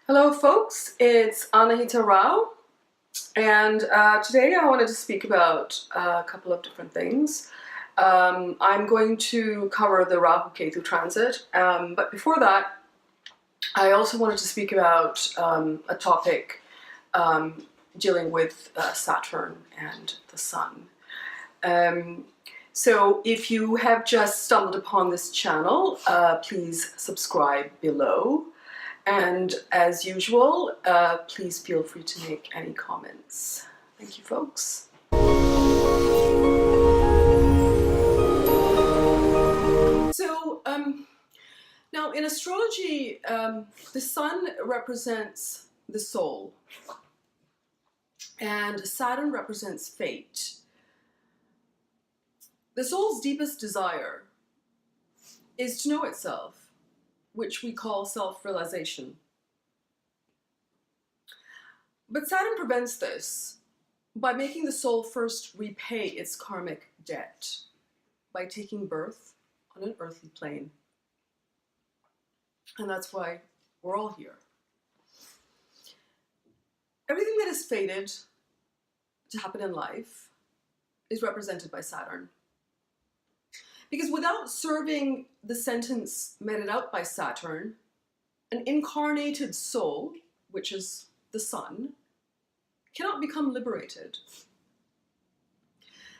Hello folks, it's Anahita Rao, and today I wanted to speak about a couple of different things. I'm going to cover the Rahu Ketu transit, but before that I also wanted to speak about a topic dealing with Saturn and the Sun. So if you have just stumbled upon this channel, please subscribe below. And as usual, please feel free to make any comments. Thank you, folks. So now in astrology, the sun represents the soul, and Saturn represents fate. The soul's deepest desire is to know itself, which we call self-realization. But Saturn prevents this by making the soul first repay its karmic debt by taking birth on an earthly plane. And that's why we're all here. Everything that is fated to happen in life is represented by Saturn. Because without serving the sentence meted out by Saturn, an incarnated soul, which is the sun, cannot become liberated.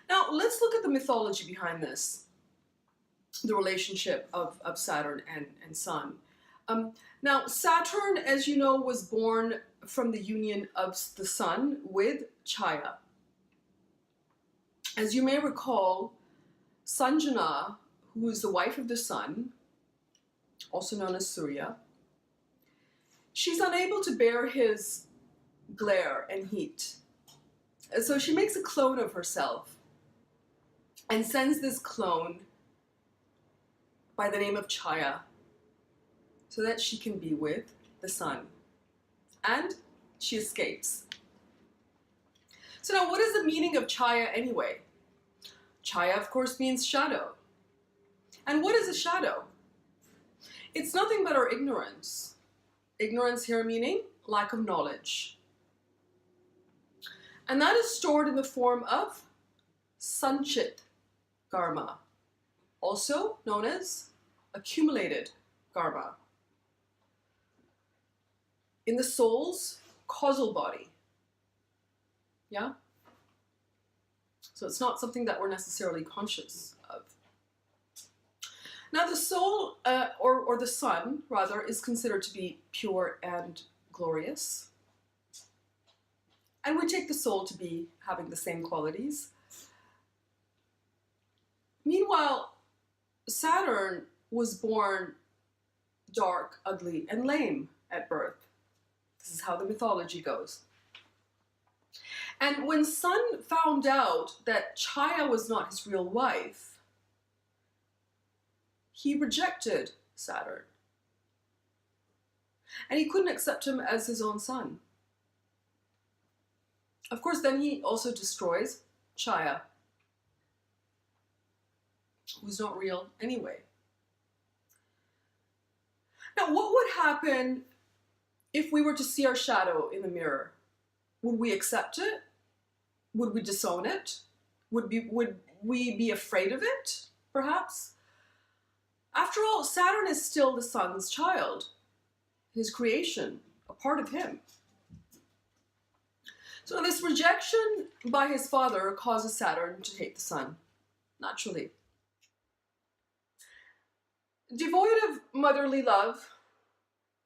Now, let's look at the mythology behind this, the relationship of Saturn and Sun. Now, Saturn, as you know, was born from the union of the Sun with Chaya. As you may recall, Sanjana, who is the wife of the Sun, also known as Surya, she's unable to bear his glare and heat. So she makes a clone of herself and sends this clone by the name of Chaya so that she can be with the Sun. And she escapes. So now, what is the meaning of Chaya anyway? Chaya, of course, means shadow. And what is a shadow? It's nothing but our ignorance. Ignorance here meaning lack of knowledge. And that is stored in the form of sanchit karma, also known as accumulated karma, in the soul's causal body. Yeah? So it's not something that we're necessarily conscious of. Now the soul, or the sun, rather, is considered to be pure and glorious. And we take the soul to be having the same qualities. Meanwhile, Saturn was born dark, ugly, and lame at birth. This is how the mythology goes. And when Sun found out that Chaya was not his real wife, he rejected Saturn. And he couldn't accept him as his own son. Of course, then he also destroys Chaya, who's not real anyway. Now, what would happen if we were to see our shadow in the mirror? Would we accept it? Would we disown it? Would we be afraid of it, perhaps? After all, Saturn is still the sun's child, his creation, a part of him. So this rejection by his father causes Saturn to hate the sun, naturally. Devoid of motherly love,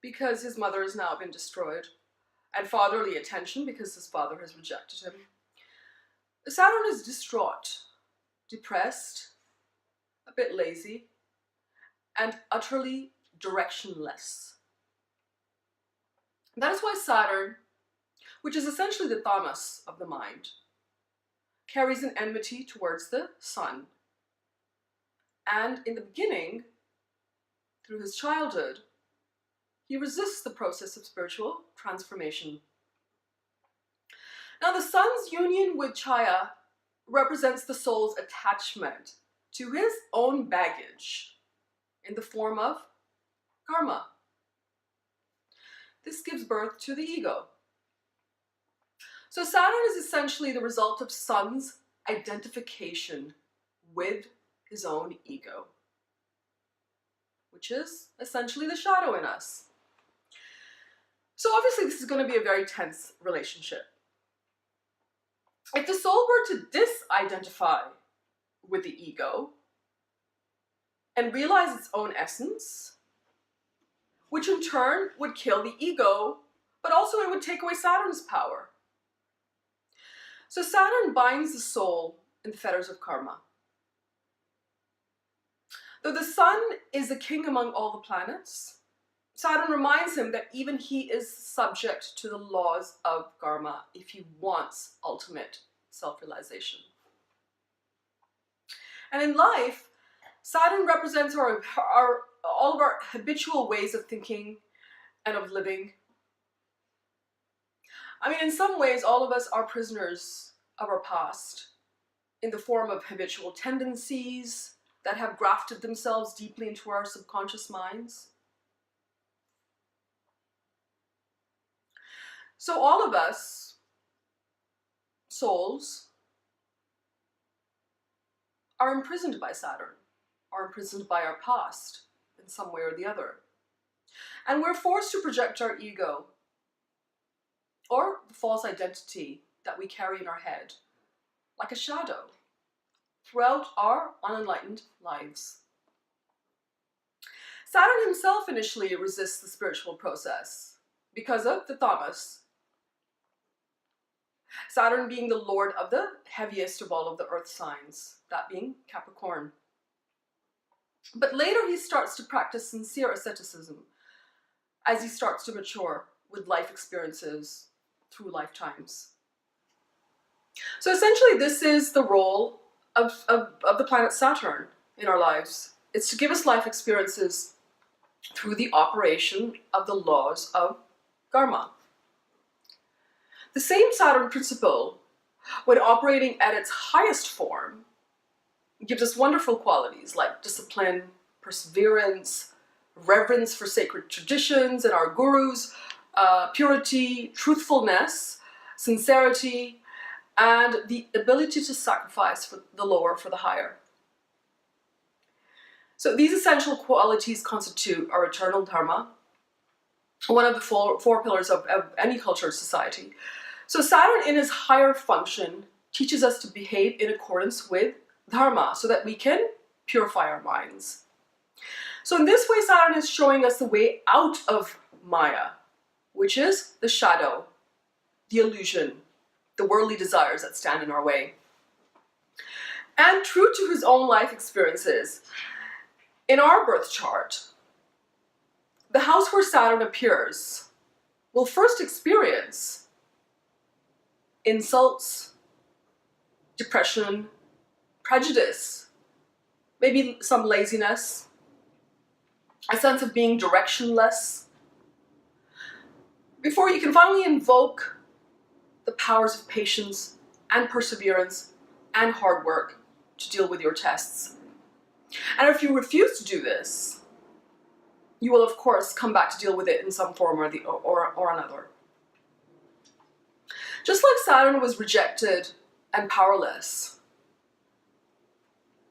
because his mother has now been destroyed, and fatherly attention, because his father has rejected him, Saturn is distraught, depressed, a bit lazy, and utterly directionless. That is why Saturn, which is essentially the tamas of the mind, carries an enmity towards the sun. And in the beginning, through his childhood, he resists the process of spiritual transformation. Now, the sun's union with Chaya represents the soul's attachment to his own baggage in the form of karma. This gives birth to the ego. So Saturn is essentially the result of Sun's identification with his own ego, which is essentially the shadow in us. So obviously this is going to be a very tense relationship. If the soul were to disidentify with the ego and realize its own essence, which in turn would kill the ego, but also it would take away Saturn's power. So Saturn binds the soul in the fetters of karma. Though the sun is the king among all the planets, Saturn reminds him that even he is subject to the laws of karma if he wants ultimate self-realization. And in life, Saturn represents all of our habitual ways of thinking and of living. I mean, in some ways, all of us are prisoners of our past in the form of habitual tendencies that have grafted themselves deeply into our subconscious minds. So all of us, souls, are imprisoned by Saturn, are imprisoned by our past in some way or the other. And we're forced to project our ego, or the false identity that we carry in our head, like a shadow, throughout our unenlightened lives. Saturn himself initially resists the spiritual process because of the tamas. Saturn being the lord of the heaviest of all of the earth signs, that being Capricorn. But later he starts to practice sincere asceticism as he starts to mature with life experiences through lifetimes. So essentially this is the role of the planet Saturn in our lives. It's to give us life experiences through the operation of the laws of karma. The same Saturn principle, when operating at its highest form, gives us wonderful qualities like discipline, perseverance, reverence for sacred traditions and our gurus, purity, truthfulness, sincerity, and the ability to sacrifice for the lower for the higher. So these essential qualities constitute our eternal dharma, one of the four pillars of any cultured society. So Saturn in his higher function teaches us to behave in accordance with dharma so that we can purify our minds. So in this way, Saturn is showing us the way out of Maya, which is the shadow, the illusion, the worldly desires that stand in our way. And true to his own life experiences, in our birth chart, the house where Saturn appears will first experience insults, depression, prejudice, maybe some laziness, a sense of being directionless, before you can finally invoke the powers of patience and perseverance and hard work to deal with your tests. And if you refuse to do this, you will of course come back to deal with it in some form or another. Just like Saturn was rejected and powerless,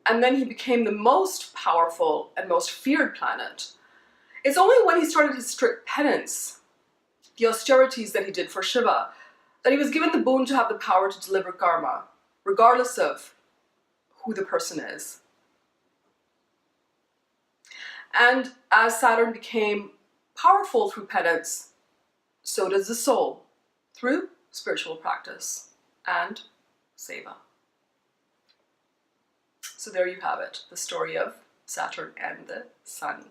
and then he became the most powerful and most feared planet, it's only when he started his strict penance, the austerities that he did for Shiva, that he was given the boon to have the power to deliver karma, regardless of who the person is. And as Saturn became powerful through penance, so does the soul through spiritual practice and seva. So there you have it, the story of Saturn and the Sun.